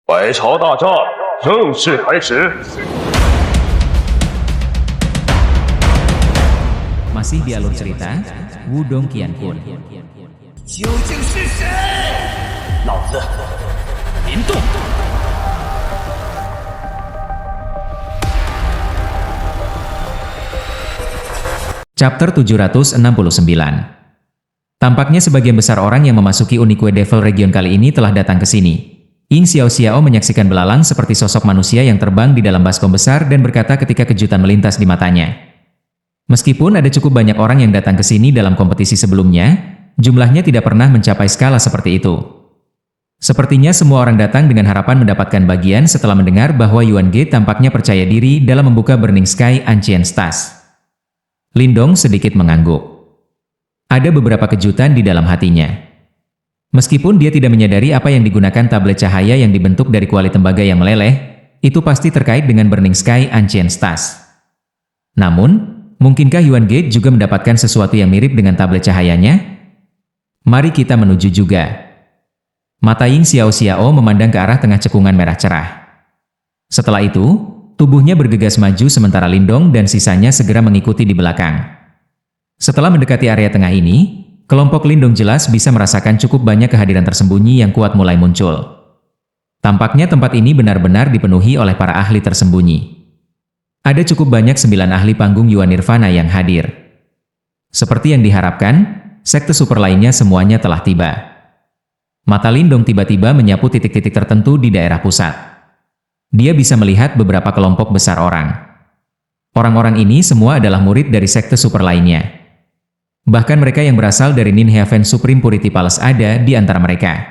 百朝大战正式开始。 Masih di alur cerita Wudong Qianpun. 究竟是谁？老子林动。 Chapter 769. Tampaknya sebagian besar orang yang memasuki Unique Devil Region kali ini telah datang ke sini. Ying Xiao menyaksikan belalang seperti sosok manusia yang terbang di dalam baskom besar dan berkata ketika kejutan melintas di matanya. Meskipun ada cukup banyak orang yang datang ke sini dalam kompetisi sebelumnya, jumlahnya tidak pernah mencapai skala seperti itu. Sepertinya semua orang datang dengan harapan mendapatkan bagian setelah mendengar bahwa Yuan Ge tampaknya percaya diri dalam membuka Burning Sky Ancient Stars. Lindong sedikit mengangguk. Ada beberapa kejutan di dalam hatinya. Meskipun dia tidak menyadari apa yang digunakan tablet cahaya yang dibentuk dari kuali tembaga yang meleleh, itu pasti terkait dengan Burning Sky Ancient Stars. Namun, mungkinkah Yuan Ge juga mendapatkan sesuatu yang mirip dengan tablet cahayanya? Mari kita menuju juga. Mata Ying Xiao memandang ke arah tengah cekungan merah cerah. Setelah itu, tubuhnya bergegas maju sementara Lindong dan sisanya segera mengikuti di belakang. Setelah mendekati area tengah ini, kelompok Lindong jelas bisa merasakan cukup banyak kehadiran tersembunyi yang kuat mulai muncul. Tampaknya tempat ini benar-benar dipenuhi oleh para ahli tersembunyi. Ada cukup banyak 9 ahli panggung Yuan Nirvana yang hadir. Seperti yang diharapkan, sekte super lainnya semuanya telah tiba. Mata Lindong tiba-tiba menyapu titik-titik tertentu di daerah pusat. Dia bisa melihat beberapa kelompok besar orang. Orang-orang ini semua adalah murid dari sekte super lainnya. Bahkan mereka yang berasal dari Nin Heaven Supreme Purity Palace ada di antara mereka.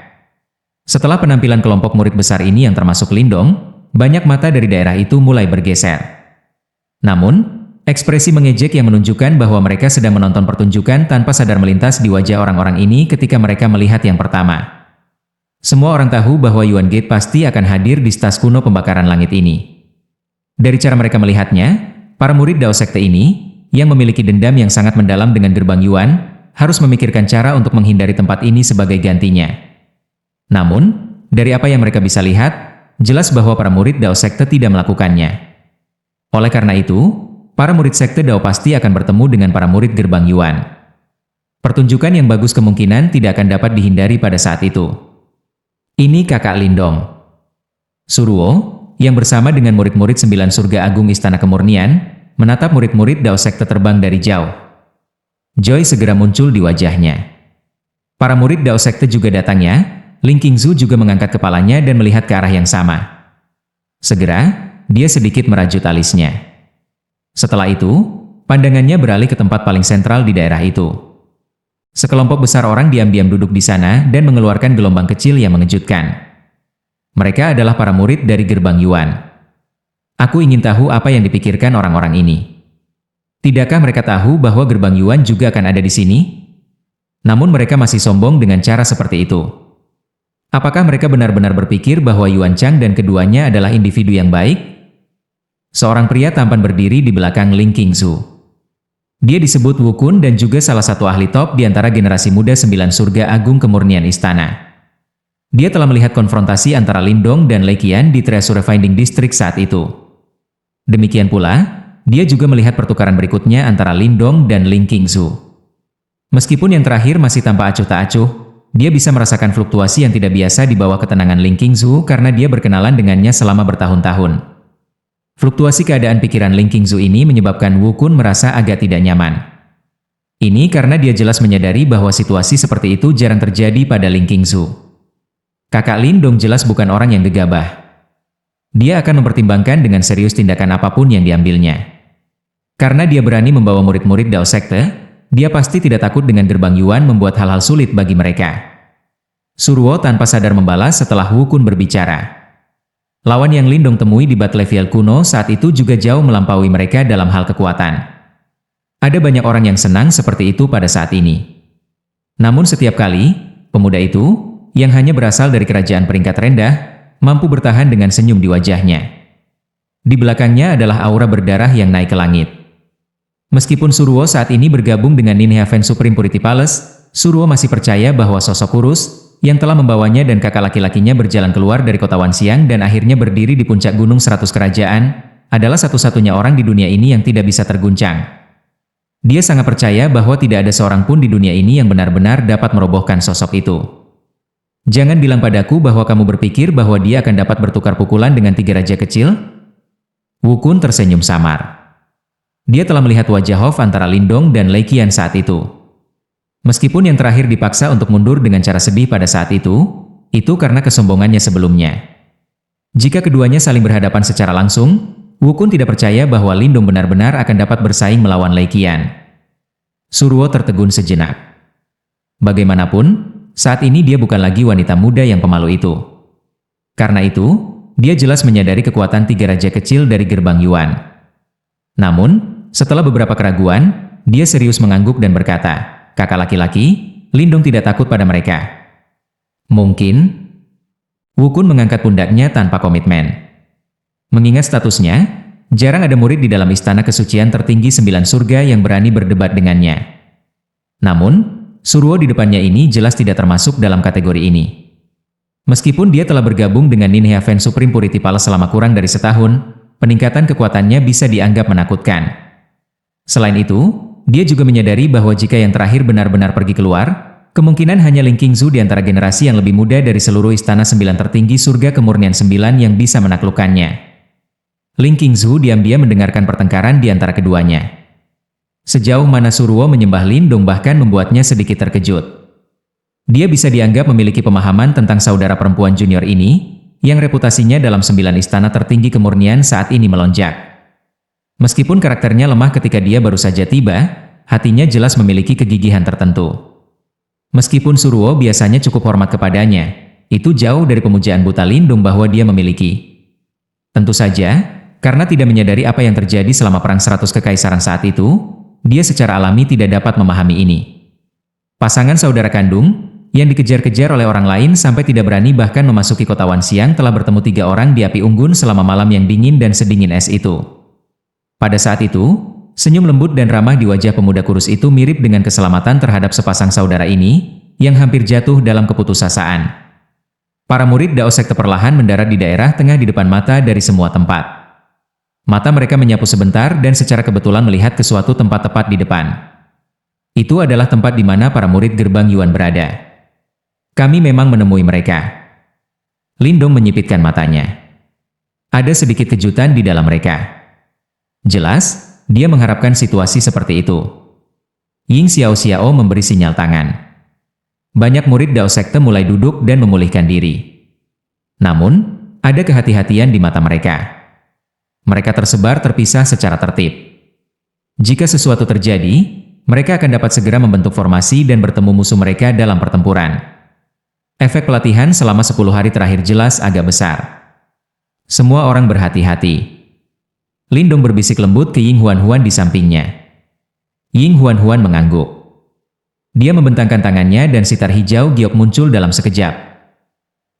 Setelah penampilan kelompok murid besar ini yang termasuk Lindong, banyak mata dari daerah itu mulai bergeser. Namun, ekspresi mengejek yang menunjukkan bahwa mereka sedang menonton pertunjukan tanpa sadar melintas di wajah orang-orang ini ketika mereka melihat yang pertama. Semua orang tahu bahwa Yuan Ge pasti akan hadir di stas kuno pembakaran langit ini. Dari cara mereka melihatnya, para murid Dao Sekte ini, yang memiliki dendam yang sangat mendalam dengan gerbang Yuan, harus memikirkan cara untuk menghindari tempat ini sebagai gantinya. Namun, dari apa yang mereka bisa lihat, jelas bahwa para murid Dao Sekte tidak melakukannya. Oleh karena itu, para murid Sekte Dao pasti akan bertemu dengan para murid gerbang Yuan. Pertunjukan yang bagus kemungkinan tidak akan dapat dihindari pada saat itu. Ini kakak Lindong. Suruo, yang bersama dengan murid-murid 9 surga agung Istana Kemurnian, menatap murid-murid Dao Sekte terbang dari jauh. Joy segera muncul di wajahnya. Para murid Dao Sekte juga datangnya, Ling Qingzu juga mengangkat kepalanya dan melihat ke arah yang sama. Segera, dia sedikit merajut alisnya. Setelah itu, pandangannya beralih ke tempat paling sentral di daerah itu. Sekelompok besar orang diam-diam duduk di sana dan mengeluarkan gelombang kecil yang mengejutkan. Mereka adalah para murid dari gerbang Yuan. Aku ingin tahu apa yang dipikirkan orang-orang ini. Tidakkah mereka tahu bahwa gerbang Yuan juga akan ada di sini? Namun mereka masih sombong dengan cara seperti itu. Apakah mereka benar-benar berpikir bahwa Yuan Chang dan keduanya adalah individu yang baik? Seorang pria tampan berdiri di belakang Ling Qingzu. Dia disebut Wu Kun dan juga salah satu ahli top di antara generasi muda 9 surga agung kemurnian istana. Dia telah melihat konfrontasi antara Lindong dan Lei Qian di Treasure Finding District saat itu. Demikian pula, dia juga melihat pertukaran berikutnya antara Lindong dan Ling Qingzu. Meskipun yang terakhir masih tanpa acuh tak acuh, dia bisa merasakan fluktuasi yang tidak biasa di bawah ketenangan Ling Qingzu karena dia berkenalan dengannya selama bertahun-tahun. Fluktuasi keadaan pikiran Ling Qingzu ini menyebabkan Wu Kun merasa agak tidak nyaman. Ini karena dia jelas menyadari bahwa situasi seperti itu jarang terjadi pada Ling Qingzu. Kakak Lindong jelas bukan orang yang gegabah. Dia akan mempertimbangkan dengan serius tindakan apapun yang diambilnya. Karena dia berani membawa murid-murid Dao Sekte, dia pasti tidak takut dengan gerbang Yuan membuat hal-hal sulit bagi mereka. Suruo tanpa sadar membalas setelah Wu Kun berbicara. Lawan yang Lindong temui di battle level kuno saat itu juga jauh melampaui mereka dalam hal kekuatan. Ada banyak orang yang senang seperti itu pada saat ini. Namun setiap kali, pemuda itu, yang hanya berasal dari kerajaan peringkat rendah, mampu bertahan dengan senyum di wajahnya. Di belakangnya adalah aura berdarah yang naik ke langit. Meskipun Suruo saat ini bergabung dengan Nin Heaven Supreme Purity Palace, Suruo masih percaya bahwa sosok kurus, yang telah membawanya dan kakak laki-lakinya berjalan keluar dari kota Wanxiang dan akhirnya berdiri di puncak gunung 100 kerajaan, adalah satu-satunya orang di dunia ini yang tidak bisa terguncang. Dia sangat percaya bahwa tidak ada seorang pun di dunia ini yang benar-benar dapat merobohkan sosok itu. Jangan bilang padaku bahwa kamu berpikir bahwa dia akan dapat bertukar pukulan dengan 3 raja kecil? Wu Kun tersenyum samar. Dia telah melihat wajah Hof antara Lindong dan Lei Qian saat itu. Meskipun yang terakhir dipaksa untuk mundur dengan cara sedih pada saat itu karena kesombongannya sebelumnya. Jika keduanya saling berhadapan secara langsung, Wu Kun tidak percaya bahwa Lindong benar-benar akan dapat bersaing melawan Lei Qian. Suruo tertegun sejenak. Bagaimanapun, saat ini dia bukan lagi wanita muda yang pemalu itu. Karena itu, dia jelas menyadari kekuatan 3 raja kecil dari gerbang Yuan. Namun, setelah beberapa keraguan, dia serius mengangguk dan berkata, "Kakak laki-laki, Lindong tidak takut pada mereka." Mungkin. Wu Kun mengangkat pundaknya tanpa komitmen. Mengingat statusnya, jarang ada murid di dalam istana kesucian tertinggi 9 surga yang berani berdebat dengannya. Namun, Suruo di depannya ini jelas tidak termasuk dalam kategori ini. Meskipun dia telah bergabung dengan Nin Heaven Supreme Purity Palace selama kurang dari setahun, peningkatan kekuatannya bisa dianggap menakutkan. Selain itu, dia juga menyadari bahwa jika yang terakhir benar-benar pergi keluar, kemungkinan hanya Ling Qingzu di antara generasi yang lebih muda dari seluruh istana 9 tertinggi surga kemurnian 9 yang bisa menaklukkannya. Ling Qingzu diam-diam mendengarkan pertengkaran di antara keduanya. Sejauh mana Suruo menyembah Lindong bahkan membuatnya sedikit terkejut. Dia bisa dianggap memiliki pemahaman tentang saudara perempuan junior ini, yang reputasinya dalam 9 istana tertinggi kemurnian saat ini melonjak. Meskipun karakternya lemah ketika dia baru saja tiba, hatinya jelas memiliki kegigihan tertentu. Meskipun Suruo biasanya cukup hormat kepadanya, itu jauh dari pemujaan buta Lindong bahwa dia memiliki. Tentu saja, karena tidak menyadari apa yang terjadi selama Perang 100 Kekaisaran saat itu, dia secara alami tidak dapat memahami ini. Pasangan saudara kandung, yang dikejar-kejar oleh orang lain sampai tidak berani bahkan memasuki kota Wanxiang telah bertemu 3 orang di api unggun selama malam yang dingin dan sedingin es itu. Pada saat itu, senyum lembut dan ramah di wajah pemuda kurus itu mirip dengan keselamatan terhadap sepasang saudara ini, yang hampir jatuh dalam keputusasaan. Para murid Dao Sekte perlahan mendarat di daerah tengah di depan mata dari semua tempat. Mata mereka menyapu sebentar dan secara kebetulan melihat ke suatu tempat tepat di depan. Itu adalah tempat di mana para murid gerbang Yuan berada. Kami memang menemui mereka. Lindong menyipitkan matanya. Ada sedikit kejutan di dalam mereka. Jelas, dia mengharapkan situasi seperti itu. Ying Xiao memberi sinyal tangan. Banyak murid Dao Sekte mulai duduk dan memulihkan diri. Namun, ada kehati-hatian di mata mereka. Mereka tersebar terpisah secara tertib. Jika sesuatu terjadi, mereka akan dapat segera membentuk formasi dan bertemu musuh mereka dalam pertempuran. Efek pelatihan selama 10 hari terakhir jelas agak besar. Semua orang berhati-hati. Lindong berbisik lembut ke Ying Huan di sampingnya. Ying Huan mengangguk. Dia membentangkan tangannya dan sitar hijau giok muncul dalam sekejap.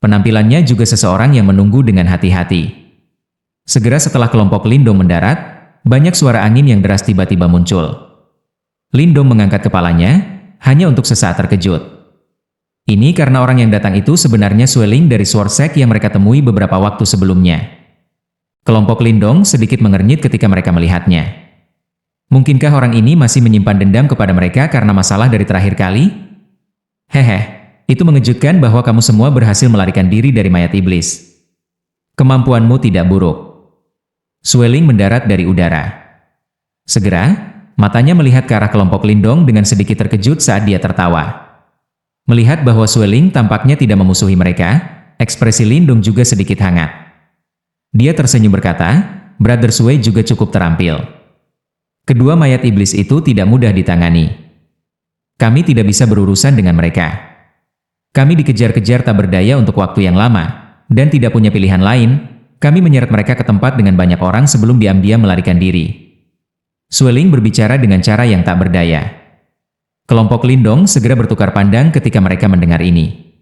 Penampilannya juga seseorang yang menunggu dengan hati-hati. Segera setelah kelompok Lindong mendarat, banyak suara angin yang deras tiba-tiba muncul. Lindong mengangkat kepalanya, hanya untuk sesaat terkejut. Ini karena orang yang datang itu sebenarnya Sueling dari Sword Sect yang mereka temui beberapa waktu sebelumnya. Kelompok Lindong sedikit mengernyit ketika mereka melihatnya. Mungkinkah orang ini masih menyimpan dendam kepada mereka karena masalah dari terakhir kali? Hehe, itu mengejutkan bahwa kamu semua berhasil melarikan diri dari mayat iblis. Kemampuanmu tidak buruk. Sueling mendarat dari udara. Segera, matanya melihat ke arah kelompok Lindong dengan sedikit terkejut saat dia tertawa. Melihat bahwa Sueling tampaknya tidak memusuhi mereka, ekspresi Lindong juga sedikit hangat. Dia tersenyum berkata, Brother Sui juga cukup terampil. Kedua mayat iblis itu tidak mudah ditangani. Kami tidak bisa berurusan dengan mereka. Kami dikejar-kejar tak berdaya untuk waktu yang lama, dan tidak punya pilihan lain. Kami menyeret mereka ke tempat dengan banyak orang sebelum diam-diam melarikan diri. Sueling berbicara dengan cara yang tak berdaya. Kelompok Lindong segera bertukar pandang ketika mereka mendengar ini.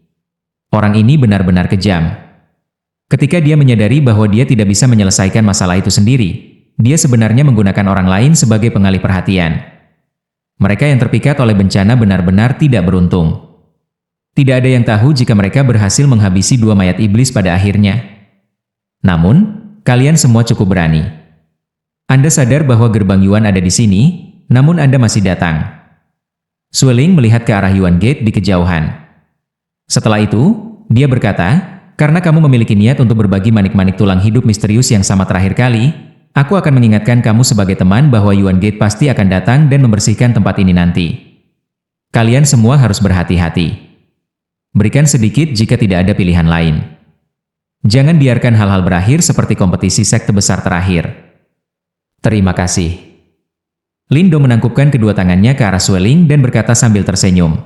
Orang ini benar-benar kejam. Ketika dia menyadari bahwa dia tidak bisa menyelesaikan masalah itu sendiri, dia sebenarnya menggunakan orang lain sebagai pengalih perhatian. Mereka yang terpikat oleh bencana benar-benar tidak beruntung. Tidak ada yang tahu jika mereka berhasil menghabisi 2 mayat iblis pada akhirnya. Namun, kalian semua cukup berani. Anda sadar bahwa gerbang Yuan ada di sini, namun Anda masih datang. Sueling melihat ke arah Yuan Gate di kejauhan. Setelah itu, dia berkata, karena kamu memiliki niat untuk berbagi manik-manik tulang hidup misterius yang sama terakhir kali, aku akan mengingatkan kamu sebagai teman bahwa Yuan Gate pasti akan datang dan membersihkan tempat ini nanti. Kalian semua harus berhati-hati. Berikan sedikit jika tidak ada pilihan lain. Jangan biarkan hal-hal berakhir seperti kompetisi sekte besar terakhir. Terima kasih. Lindong menangkupkan kedua tangannya ke arah Sueling dan berkata sambil tersenyum.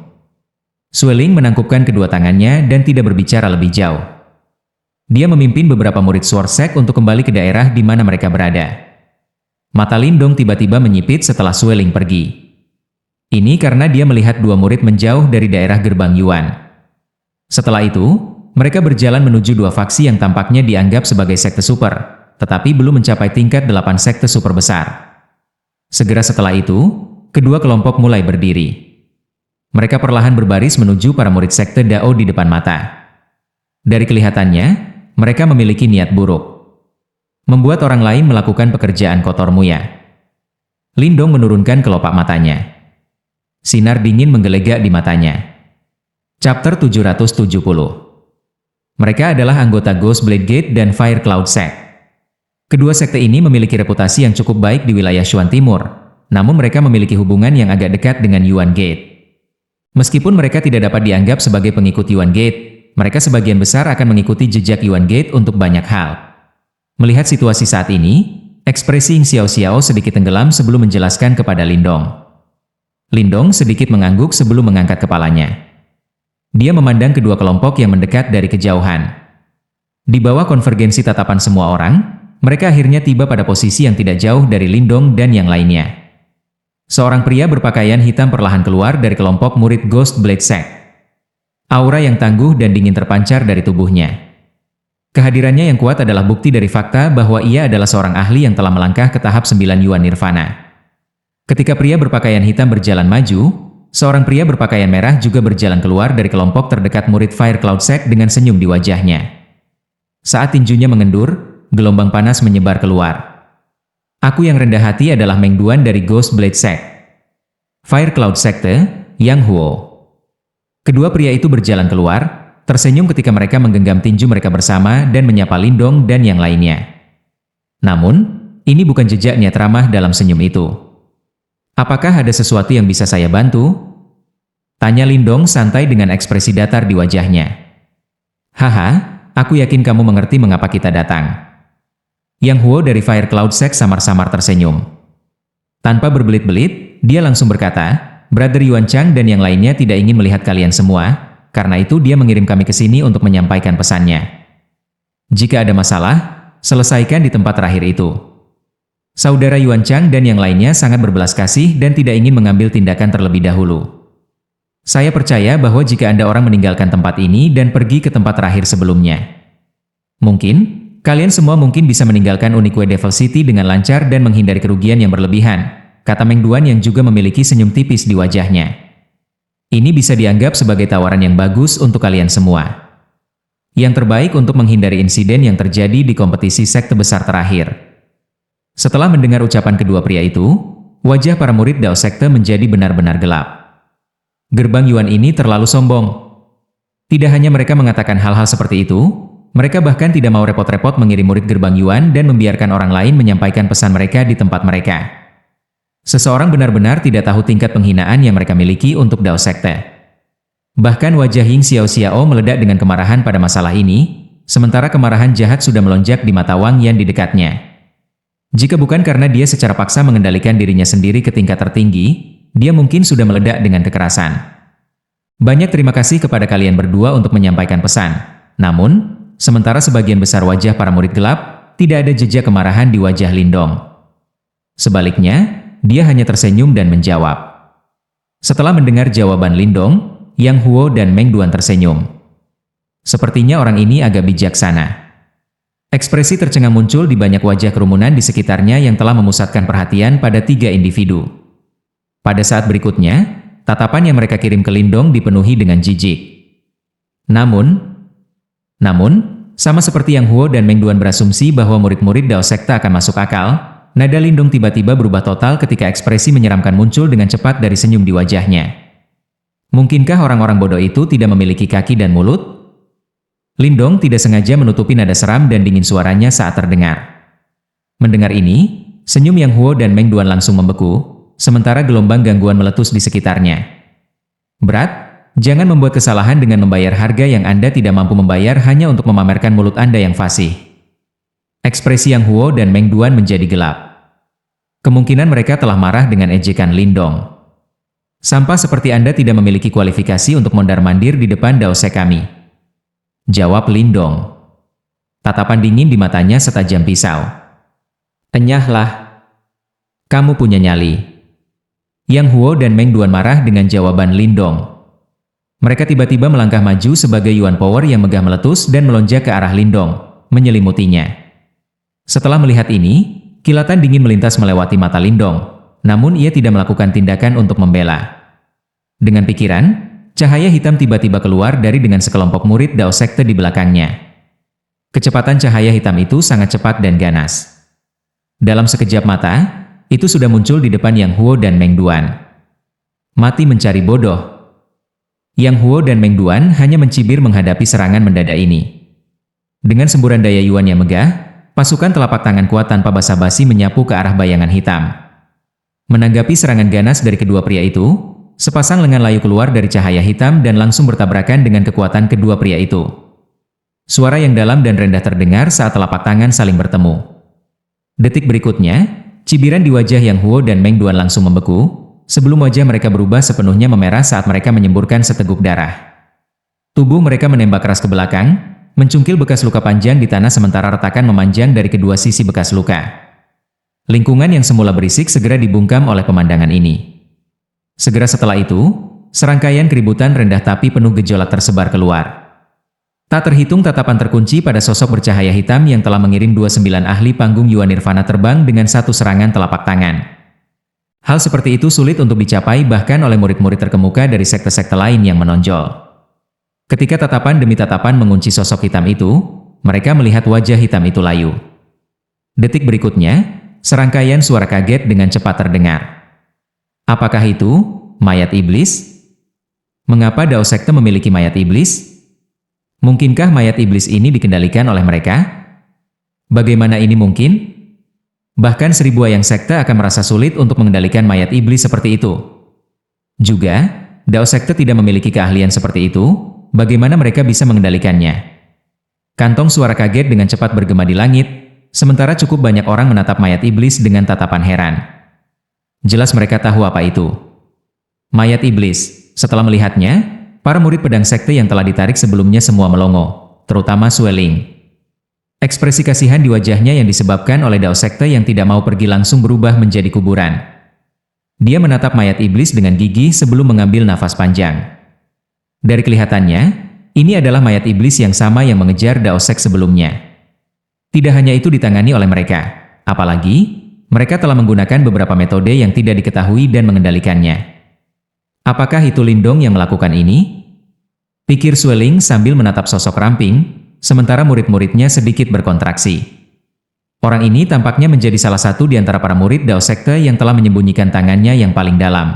Sueling menangkupkan kedua tangannya dan tidak berbicara lebih jauh. Dia memimpin beberapa murid Sword Sect untuk kembali ke daerah di mana mereka berada. Mata Lindong tiba-tiba menyipit setelah Sueling pergi. Ini karena dia melihat 2 murid menjauh dari daerah gerbang Yuan. Setelah itu, mereka berjalan menuju 2 faksi yang tampaknya dianggap sebagai sekte super, tetapi belum mencapai tingkat 8 sekte super besar. Segera setelah itu, kedua kelompok mulai berdiri. Mereka perlahan berbaris menuju para murid sekte Dao di depan mata. Dari kelihatannya, mereka memiliki niat buruk. Membuat orang lain melakukan pekerjaan kotor Muya. Lindong menurunkan kelopak matanya. Sinar dingin menggelegak di matanya. Chapter 770. Mereka adalah anggota Ghost Blade Gate dan Fire Cloud Sect. Kedua sekte ini memiliki reputasi yang cukup baik di wilayah Shuan Timur, namun mereka memiliki hubungan yang agak dekat dengan Yuan Gate. Meskipun mereka tidak dapat dianggap sebagai pengikut Yuan Gate, mereka sebagian besar akan mengikuti jejak Yuan Gate untuk banyak hal. Melihat situasi saat ini, ekspresi Ying Xiao sedikit tenggelam sebelum menjelaskan kepada Lindong. Lindong sedikit mengangguk sebelum mengangkat kepalanya. Dia memandang kedua kelompok yang mendekat dari kejauhan. Di bawah konvergensi tatapan semua orang, mereka akhirnya tiba pada posisi yang tidak jauh dari Lindong dan yang lainnya. Seorang pria berpakaian hitam perlahan keluar dari kelompok murid Ghost Blade Sect. Aura yang tangguh dan dingin terpancar dari tubuhnya. Kehadirannya yang kuat adalah bukti dari fakta bahwa ia adalah seorang ahli yang telah melangkah ke tahap 9 Yuan Nirvana. Ketika pria berpakaian hitam berjalan maju, seorang pria berpakaian merah juga berjalan keluar dari kelompok terdekat murid Fire Cloud Sect dengan senyum di wajahnya. Saat tinjunya mengendur, gelombang panas menyebar keluar. Aku yang rendah hati adalah Meng Duan dari Ghost Blade Sect. Fire Cloud Sekte, Yang Huo. Kedua pria itu berjalan keluar, tersenyum ketika mereka menggenggam tinju mereka bersama dan menyapa Lindong dan yang lainnya. Namun, ini bukan jejak niat ramah dalam senyum itu. Apakah ada sesuatu yang bisa saya bantu? Tanya Lindong santai dengan ekspresi datar di wajahnya. Haha, aku yakin kamu mengerti mengapa kita datang. Yang Huo dari Fire Cloud Sect samar-samar tersenyum. Tanpa berbelit-belit, dia langsung berkata, Brother Yuan Chang dan yang lainnya tidak ingin melihat kalian semua, karena itu dia mengirim kami ke sini untuk menyampaikan pesannya. Jika ada masalah, selesaikan di tempat terakhir itu. Saudara Yuan Chang dan yang lainnya sangat berbelas kasih dan tidak ingin mengambil tindakan terlebih dahulu. Saya percaya bahwa jika Anda orang meninggalkan tempat ini dan pergi ke tempat terakhir sebelumnya. Mungkin, kalian semua mungkin bisa meninggalkan Unique Devil City dengan lancar dan menghindari kerugian yang berlebihan, kata Meng Duan yang juga memiliki senyum tipis di wajahnya. Ini bisa dianggap sebagai tawaran yang bagus untuk kalian semua. Yang terbaik untuk menghindari insiden yang terjadi di kompetisi sekte besar terakhir. Setelah mendengar ucapan kedua pria itu, wajah para murid Dao Sekte menjadi benar-benar gelap. Gerbang Yuan ini terlalu sombong. Tidak hanya mereka mengatakan hal-hal seperti itu, mereka bahkan tidak mau repot-repot mengirim murid gerbang Yuan dan membiarkan orang lain menyampaikan pesan mereka di tempat mereka. Seseorang benar-benar tidak tahu tingkat penghinaan yang mereka miliki untuk Dao Sekte. Bahkan wajah Ying Xiao meledak dengan kemarahan pada masalah ini, sementara kemarahan jahat sudah melonjak di mata Wang Yan di dekatnya. Jika bukan karena dia secara paksa mengendalikan dirinya sendiri ke tingkat tertinggi, dia mungkin sudah meledak dengan kekerasan. Banyak terima kasih kepada kalian berdua untuk menyampaikan pesan. Namun, sementara sebagian besar wajah para murid gelap, tidak ada jejak kemarahan di wajah Lindong. Sebaliknya, dia hanya tersenyum dan menjawab. Setelah mendengar jawaban Lindong, Yang Huo dan Meng Duan tersenyum. Sepertinya orang ini agak bijaksana. Ekspresi tercengang muncul di banyak wajah kerumunan di sekitarnya yang telah memusatkan perhatian pada 3 individu. Pada saat berikutnya, tatapan yang mereka kirim ke Lindong dipenuhi dengan jijik. Namun, sama seperti Yang Huo dan Meng Duan berasumsi bahwa murid-murid Dao Sekte akan masuk akal, nada Lindong tiba-tiba berubah total ketika ekspresi menyeramkan muncul dengan cepat dari senyum di wajahnya. Mungkinkah orang-orang bodoh itu tidak memiliki kaki dan mulut? Lindong tidak sengaja menutupi nada seram dan dingin suaranya saat terdengar. Mendengar ini, senyum Yang Huo dan Meng Duan langsung membeku, sementara gelombang gangguan meletus di sekitarnya. Berat, jangan membuat kesalahan dengan membayar harga yang Anda tidak mampu membayar hanya untuk memamerkan mulut Anda yang fasih. Ekspresi Yang Huo dan Meng Duan menjadi gelap. Kemungkinan mereka telah marah dengan ejekan Lindong. Sampah seperti Anda tidak memiliki kualifikasi untuk mondar-mandir di depan Dao Sek kami. Jawab Lindong. Tatapan dingin di matanya setajam pisau. Enyahlah. Kamu punya nyali. Yang Huo dan Meng Duan marah dengan jawaban Lindong. Mereka tiba-tiba melangkah maju sebagai Yuan Power yang megah meletus dan melonjak ke arah Lindong, menyelimutinya. Setelah melihat ini, kilatan dingin melintas melewati mata Lindong, namun ia tidak melakukan tindakan untuk membela. Dengan pikiran, cahaya hitam tiba-tiba keluar dari dengan sekelompok murid Dao Sekte di belakangnya. Kecepatan cahaya hitam itu sangat cepat dan ganas. Dalam sekejap mata, itu sudah muncul di depan Yang Huo dan Meng Duan. Mati mencari bodoh. Yang Huo dan Meng Duan hanya mencibir menghadapi serangan mendadak ini. Dengan semburan daya Yuan yang megah, pasukan telapak tangan kuat tanpa basa-basi menyapu ke arah bayangan hitam. Menanggapi serangan ganas dari kedua pria itu, sepasang lengan layu keluar dari cahaya hitam dan langsung bertabrakan dengan kekuatan kedua pria itu. Suara yang dalam dan rendah terdengar saat telapak tangan saling bertemu. Detik berikutnya, cibiran di wajah Yang Huo dan Meng Duan langsung membeku, sebelum wajah mereka berubah sepenuhnya memerah saat mereka menyemburkan seteguk darah. Tubuh mereka menembak keras ke belakang, mencungkil bekas luka panjang di tanah sementara retakan memanjang dari kedua sisi bekas luka. Lingkungan yang semula berisik segera dibungkam oleh pemandangan ini. Segera setelah itu, serangkaian keributan rendah tapi penuh gejolak tersebar keluar. Tak terhitung tatapan terkunci pada sosok bercahaya hitam yang telah mengirim 29 ahli panggung Yuan Nirvana terbang dengan satu serangan telapak tangan. Hal seperti itu sulit untuk dicapai bahkan oleh murid-murid terkemuka dari sekte-sekte lain yang menonjol. Ketika tatapan demi tatapan mengunci sosok hitam itu, mereka melihat wajah hitam itu layu. Detik berikutnya, serangkaian suara kaget dengan cepat terdengar. Apakah itu mayat iblis? Mengapa Dao Sekte memiliki mayat iblis? Mungkinkah mayat iblis ini dikendalikan oleh mereka? Bagaimana ini mungkin? Bahkan 1000 Ayang Sekte akan merasa sulit untuk mengendalikan mayat iblis seperti itu. Juga, Dao Sekte tidak memiliki keahlian seperti itu, bagaimana mereka bisa mengendalikannya? Kantong suara kaget dengan cepat bergema di langit, sementara cukup banyak orang menatap mayat iblis dengan tatapan heran. Jelas mereka tahu apa itu. Mayat iblis. Setelah melihatnya, para murid pedang sekte yang telah ditarik sebelumnya semua melongo, terutama Sueling. Ekspresi kasihan di wajahnya yang disebabkan oleh Dao Sekte yang tidak mau pergi langsung berubah menjadi kuburan. Dia menatap mayat iblis dengan gigih sebelum mengambil nafas panjang. Dari kelihatannya, ini adalah mayat iblis yang sama yang mengejar Dao Sek sebelumnya. Tidak hanya itu ditangani oleh mereka, apalagi mereka telah menggunakan beberapa metode yang tidak diketahui dan mengendalikannya. Apakah itu Lindong yang melakukan ini? Pikir Sueling sambil menatap sosok ramping, sementara murid-muridnya sedikit berkontraksi. Orang ini tampaknya menjadi salah satu di antara para murid Dao Sekte yang telah menyembunyikan tangannya yang paling dalam.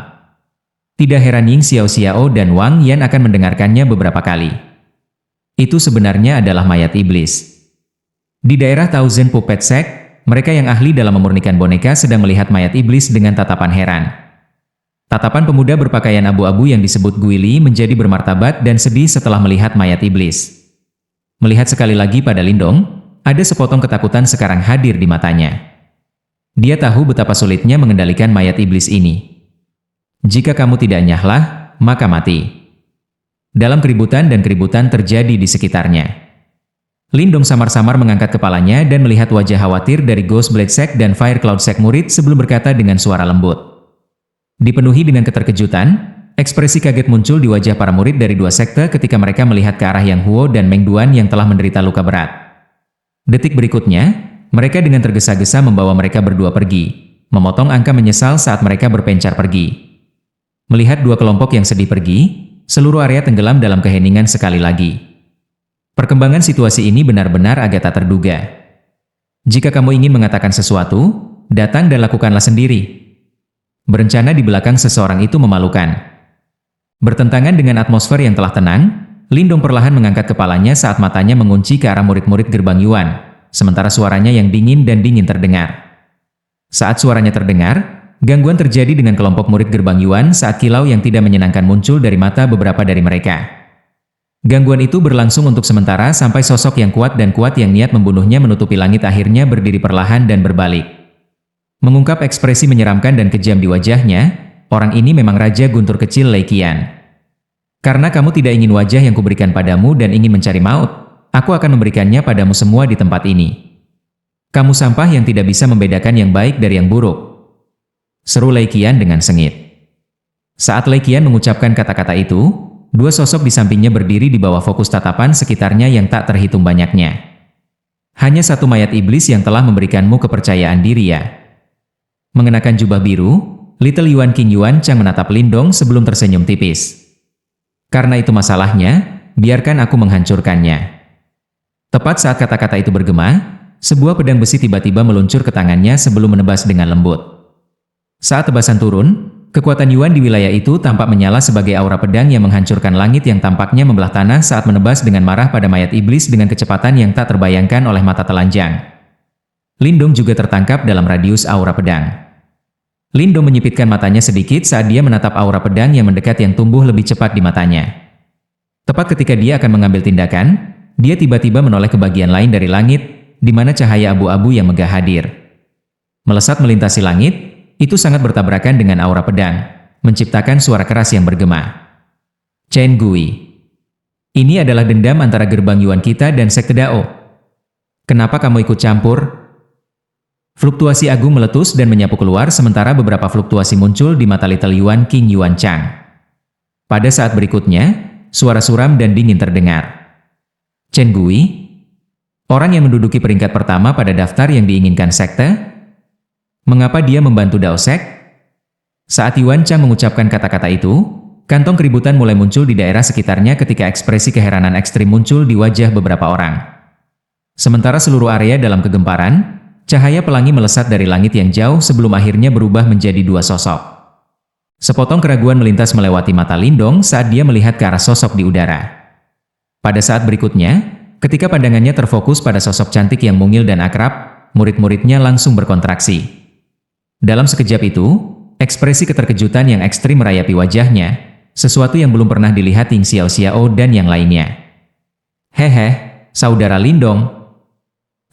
Tidak heran Ying Xiao Xiao dan Wang Yan akan mendengarkannya beberapa kali. Itu sebenarnya adalah mayat iblis. Di daerah Thousand Puppet Sect, mereka yang ahli dalam memurnikan boneka sedang melihat mayat iblis dengan tatapan heran. Tatapan pemuda berpakaian abu-abu yang disebut Guili menjadi bermartabat dan sedih setelah melihat mayat iblis. Melihat sekali lagi pada Lindong, ada sepotong ketakutan sekarang hadir di matanya. Dia tahu betapa sulitnya mengendalikan mayat iblis ini. Jika kamu tidak nyahlah, maka mati. Dalam keributan dan keributan terjadi di sekitarnya. Lindong samar-samar mengangkat kepalanya dan melihat wajah khawatir dari Ghost Blade Sect dan Fire Cloud Sect murid sebelum berkata dengan suara lembut. Dipenuhi dengan keterkejutan, ekspresi kaget muncul di wajah para murid dari dua sekte ketika mereka melihat ke arah Yang Huo dan Meng Duan yang telah menderita luka berat. Detik berikutnya, mereka dengan tergesa-gesa membawa mereka berdua pergi, memotong angka menyesal saat mereka berpencar pergi. Melihat dua kelompok yang sedih pergi, Seluruh area tenggelam dalam keheningan sekali lagi. Perkembangan situasi ini benar-benar agak tak terduga. Jika kamu ingin mengatakan sesuatu, datang dan lakukanlah sendiri. Berencana di belakang seseorang itu memalukan. Bertentangan dengan atmosfer yang telah tenang, Lindong perlahan mengangkat kepalanya saat matanya mengunci ke arah murid-murid gerbang Yuan, sementara suaranya yang dingin dan dingin terdengar. Saat suaranya terdengar, gangguan terjadi dengan kelompok murid gerbang Yuan saat kilau yang tidak menyenangkan muncul dari mata beberapa dari mereka. Gangguan itu berlangsung untuk sementara sampai sosok yang kuat yang niat membunuhnya menutupi langit akhirnya berdiri perlahan dan berbalik. Mengungkap ekspresi menyeramkan dan kejam di wajahnya, orang ini memang Raja Guntur kecil Lei Qian. Karena kamu tidak ingin wajah yang kuberikan padamu dan ingin mencari maut, aku akan memberikannya padamu semua di tempat ini. Kamu sampah yang tidak bisa membedakan yang baik dari yang buruk. Seru Lei Qian dengan sengit. Saat Lei Qian mengucapkan kata-kata itu, dua sosok di sampingnya berdiri di bawah fokus tatapan sekitarnya yang tak terhitung banyaknya. Hanya satu mayat iblis yang telah memberikanmu kepercayaan diri ya. Mengenakan jubah biru, Little Yuan King Yuan Chang menatap Lindong sebelum tersenyum tipis. Karena itu masalahnya, biarkan aku menghancurkannya. Tepat saat kata-kata itu bergema, sebuah pedang besi tiba-tiba meluncur ke tangannya sebelum menebas dengan lembut. Saat tebasan turun, kekuatan Yuan di wilayah itu tampak menyala sebagai aura pedang yang menghancurkan langit yang tampaknya membelah tanah saat menebas dengan marah pada mayat iblis dengan kecepatan yang tak terbayangkan oleh mata telanjang. Lindong juga tertangkap dalam radius aura pedang. Lindong menyipitkan matanya sedikit saat dia menatap aura pedang yang mendekat yang tumbuh lebih cepat di matanya. Tepat ketika dia akan mengambil tindakan, dia tiba-tiba menoleh ke bagian lain dari langit, di mana cahaya abu-abu yang megah hadir. Melesat melintasi langit, itu sangat bertabrakan dengan aura pedang, menciptakan suara keras yang bergema. Chen Gui. Ini adalah dendam antara gerbang Yuan kita dan Sekte Dao. Kenapa kamu ikut campur? Fluktuasi agung meletus dan menyapu keluar sementara beberapa fluktuasi muncul di mata Little Yuan King Yuan Chang. Pada saat berikutnya, suara suram dan dingin terdengar. Chen Gui? Orang yang menduduki peringkat pertama pada daftar yang diinginkan sekte? Mengapa dia membantu Dao Sek? Saat Yuan Chang mengucapkan kata-kata itu, kantong keributan mulai muncul di daerah sekitarnya ketika ekspresi keheranan ekstrim muncul di wajah beberapa orang. Sementara seluruh area dalam kegemparan, cahaya pelangi melesat dari langit yang jauh sebelum akhirnya berubah menjadi dua sosok. Sepotong keraguan melintas melewati mata Lindong saat dia melihat ke arah sosok di udara. Pada saat berikutnya, ketika pandangannya terfokus pada sosok cantik yang mungil dan akrab, murid-muridnya langsung berkontraksi. Dalam sekejap itu, ekspresi keterkejutan yang ekstrim merayapi wajahnya, sesuatu yang belum pernah dilihat Ying Xiao Xiao dan yang lainnya. Hehe, saudara Lindong.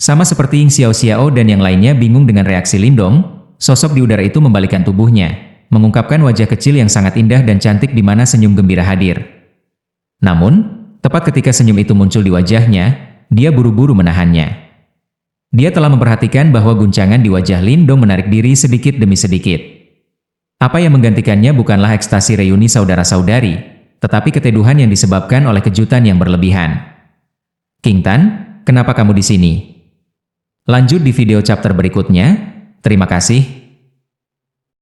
Sama seperti Ying Xiao Xiao dan yang lainnya bingung dengan reaksi Lindong, sosok di udara itu membalikkan tubuhnya, mengungkapkan wajah kecil yang sangat indah dan cantik di mana senyum gembira hadir. Namun, tepat ketika senyum itu muncul di wajahnya, dia buru-buru menahannya. Dia telah memperhatikan bahwa guncangan di wajah Lindong menarik diri sedikit demi sedikit. Apa yang menggantikannya bukanlah ekstasi reuni saudara-saudari, tetapi keteduhan yang disebabkan oleh kejutan yang berlebihan. King Tan, kenapa kamu di sini? Lanjut di video chapter berikutnya. Terima kasih.